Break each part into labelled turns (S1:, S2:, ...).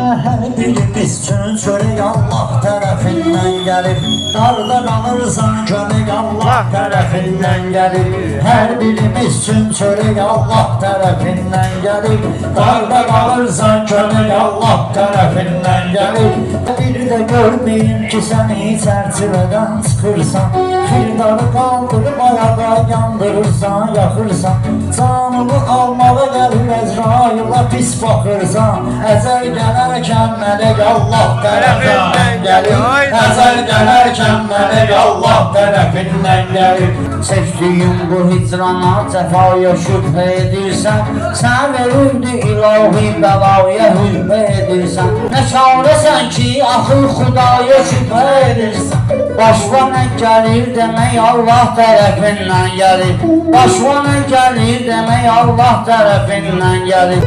S1: Her birimiz üçün çörek Allah tərəfindən gəlir. Darda qalırsan kömək Allah tərəfindən gəlir. Hər birimiz üçün çörək Allah tərəfindən gəlir. Darda qalırsan kömək Allah tərəfindən gəlir. Bir də görməyim ki sən çərçivədən çıxırsan. Firdarı qaldırıb arada yandırırsan, yaxırsan. Canımı almağa gəlir Əzrail'a pis baxırsan. Əzəl gələrkən mələk Allah tərəfindən gəlir. Əzəl gələrkən mələk Allah tərəfindən gəlir. Çəkdiyim bu hicrana cəfaya şübhə edirsən. Sən verirdi ilahi bəlaya hübbə edirsən. Nə çarəsən ki axır Xudaya şübhə edirsən. Başva nə gəlir demək Allah tərəfindən gəlir. Başva nə gəlir demək Allah tərəfindən gəlir.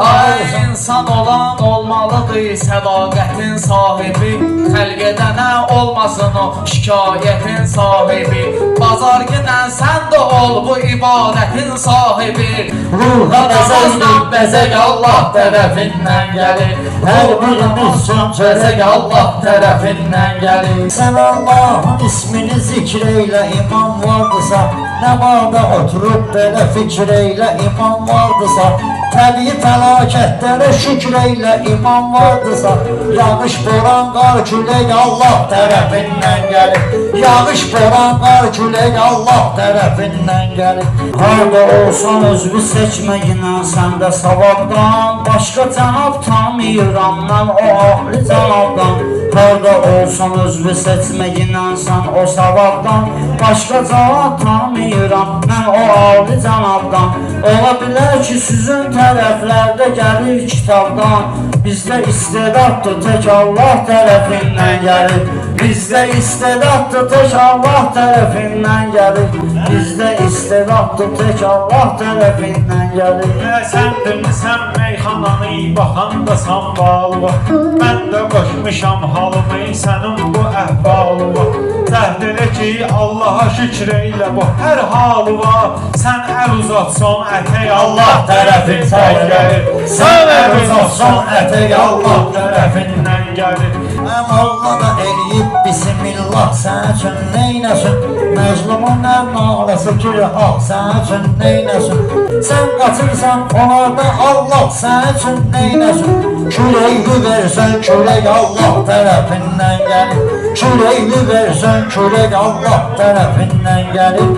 S2: Ay insan olan olmalıdır sədaqətin sahibi. Xəlq edənə olmasın o şikayətin sahibi. Bazar günən sən də ol bu ibadətin sahibi.
S1: Ruha
S2: Namazdan bəzək Allah tərəfindən gəlir.
S1: Hər birimiz üçün
S2: Bəzək Allah tərəfindən gəlir.
S1: Sən Allah'ın ismini zikr eyle iman vardısa. Nəmada oturup belə fikr eyle iman vardısa. Təbii fəlakətlərə şükr eyle iman vardısa. Yağış, boran, qar, külək Allah tərəfindən gəlir. Yağış, boran, qar, külək Allah tərəfindən gəlir.
S3: Harda olsan özünü seçmə inan səndə savabdan. Başqa cənab tanıyıram mən o ahli cənabdan. Harda olsan özünü seçmə inan sən o savabdan. Başqa cənab tanıyıram mən o ahli cənabdan. Ola bilər ki sizin tərəflərdə gəlir kitabdan. Bizdə istedaddır tək Allah tərəfindən gəlir. Bizdə istedaddır tək Allah tərəfindən gəlir. Bizdə istedaddır tək Allah tərəfindən gəlir.
S4: Sən demirsən meyxananı baxanda sambalı. Mən də qoşmuşam halımı sənin bu əhvalıva. Cəhd elə ki Allaha şükür eylə bu hər halıva. Sən əl uzatsan ətək Allah tərəfindən gəlir. Sən əl uzatsan ətək Allah tərəfindən gəlir.
S1: Allah da eləyib bismillah sən üçün neynəsin. Məzlumun naləsi gülhaq sən üçün neynəsin. Sən qaçırsan onlarda Allah sən üçün neynəsin. Küləkli versən külək Allah tərəfindən gəlir. Küləkli versən külək Allah tərəfindən gəlir.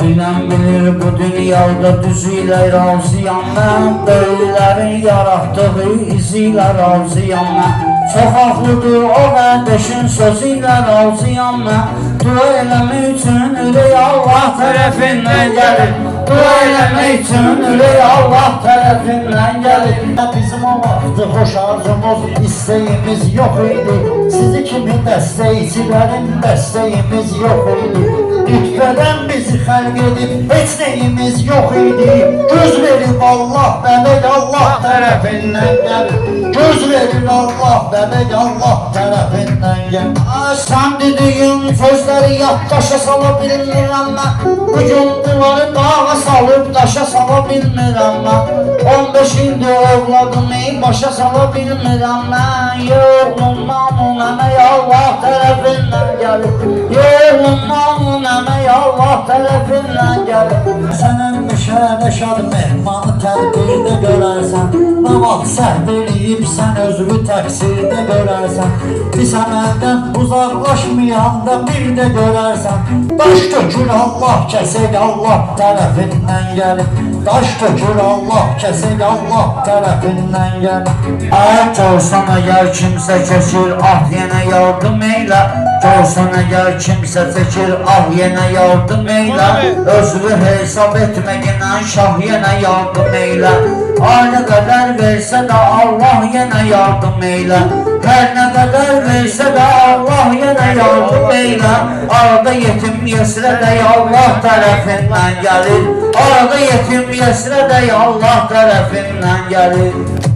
S3: Bilən bilir bu dünyada düzü ilə razıyam mən. Böyüklərin yaratdığı izi ilə razıyam mən. Çox haqlıdır o qardeşin sözü ilə razıyam mən. Dua eləmək üçün ürək Allah tərəfindən gəlir. Dua eləmək üçün ürək Allah tərəfindən gəlir.
S1: Bizim o vaxtı xoş arzumuz, istəyimiz yox idi. Sizi kimi dəstəkçilərin dəstəyimiz yox idi. Lütfədən bizi xəlq edib heç neyimiz yox idi. Göz verib Allah bəbək Allah tərəfindən gəlir. Göz verir Allah bəbək Allah tərəfindən gəlir.
S3: Sən dediyin sözləri yaddaşa sala bilmirəm mən. Bugün bunları dağa salıb daşa sala bilmirəm mən. 15 ildir ovladımı başa sala bilmirəm mən. Yoğlundan on əmək Allah tərəfindən gəlir. Yoğlundan on əmək Allah tərəfindən gəlir.
S1: Sənin müşəhədə şad mehmanı tədbirdə görərsən. Nə vaxt səhv eləyibsən özünü təqsirdə görərsən. Pis əməldən uzaqlaşmayanda bir də görərsən. Daş tökür Allah kəsək Allah tərəfindən gəlir. Daş tökür Allah kəsək Allah tərəfindən gəlir.
S3: Görsən əgər kimsə keçir ah yenə yardım eylə. Görsən əgər kimsə çəkir ah yenə yardım eylə. Özünü hesab etməyinə şah yenə yardım eylə. Ay nə qədər versə də Allah yenə yardım eylə. Hər nə qədər versə də Allah yenə yardım eylə. Arada yetim yesrə də Allah tərəfindən gəlir. Arada yetim yesrə də Allah tərəfindən gəlir.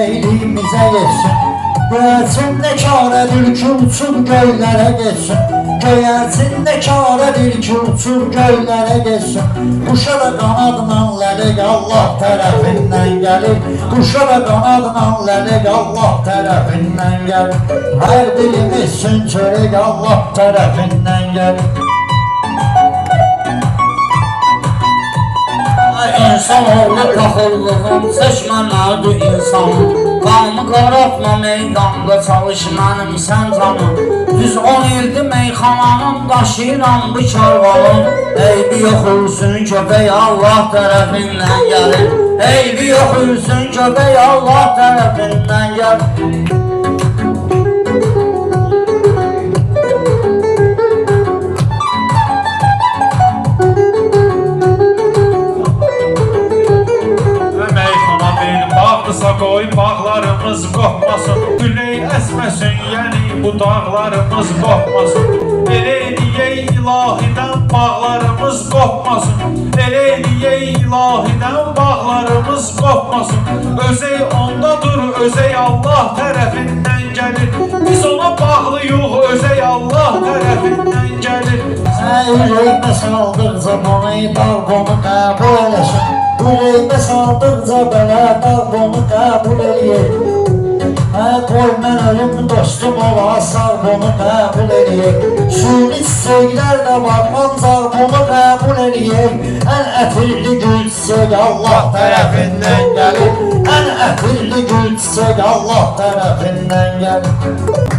S1: eyliyimizə yetsin. Göyərçin nə kar edir ki uçub göylərə geçsin. Göyərçin nə kar edir ki uçub göylərə geçsin. Quşa da qanadla lələk Allah tərəfindən gəlir. Quşa da qanadla lələk Allah tərəfindən gəlir. Hər birimiz üçün çörək Allah tərəfindən gəlir.
S3: İnsan oğlu paxıllığın seçməmədi insanı. Qanımı qaratma meydanda çalış mənim sən canım. Düz 10 ildir meyxananın daşıyıram bu karvanın. Eybi yox olsun köpək Allah tərəfindən gəlir. Eybi yox olsun köpək Allah tərəfindən gəlir.
S4: Qoy bağlarımız qopmasın, külək əsməsin, yəni bu dağlarımız qopmasın. Elə eləyək ilahidən bağlarımız qopmasın, elə eləyək ilahidən bağlarımız qopmasın. Özey ondadır, özey Allah tərəfindən gəlir. Biz ona bağlıyıq, özey Allah tərəfindən gəlir.
S1: Ürəyimə saldıqca bunu dağ bunu qəbul eləsin. Ürəyimə saldıqca belə dağ bunu qəbul eləyir. Qoy mən ölüm dostum ola sağ bunu qəbul eləyir. Suni çiçəklər də var ancaq bunu qəbul eləyir. Ən ətirli gül çiçək Allah tərəfindən gəlir. Ən ətirli gül çiçək Allah tərəfindən gəlir.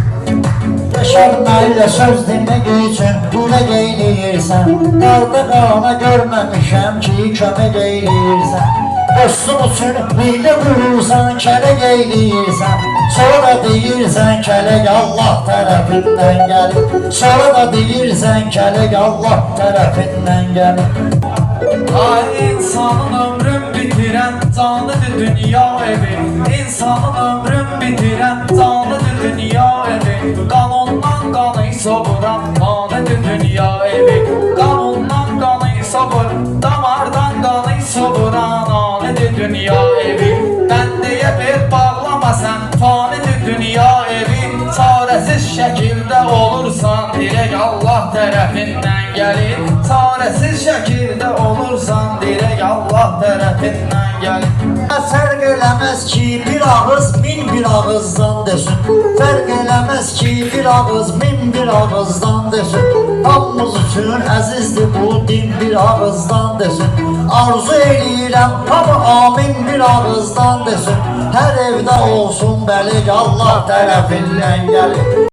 S1: Yaşarmayla söz demək üçün ürək eyləyirsən. Qalda qana görməmişəm ki kömək eyləyirsən. Dostum üçün hiylə qurursan, kələk eyləyirsən. Sonra da deyirsən kələk Allah tərəfindən gəlir. Sonra da deyirsən kələk Allah tərəfindən gəlir.
S2: Ay insanın ömrün bitirən canıdır dünya evi. İnsanın ömrün bitirən canıdır dünya evi. Qanundan qanı soğuran qanıdır dünya evi. Qanundan qanı soğur, damardan qanı soğuran anıdır dünya evi. Bəndiyə bir bağlama sən, fanidir dünya evi. Çarəsiz şəkildə olursan, dirək Allah tərəfindən gəlir. Çarəsiz şəkildə olursan, dirək Allah tərəfindən gəlir.
S1: Fərq eləməz ki bir ağız min bir ağızdan desin. Fərq eləməz ki bir ağız min bir ağızdan desin. Hamımız üçün əzizdir bu din bir ağızdan desin. Arzu eləyirəm hamı amin bir ağızdan desin. Hər evdə olsun bəlik Allah tərəfindən gəlir.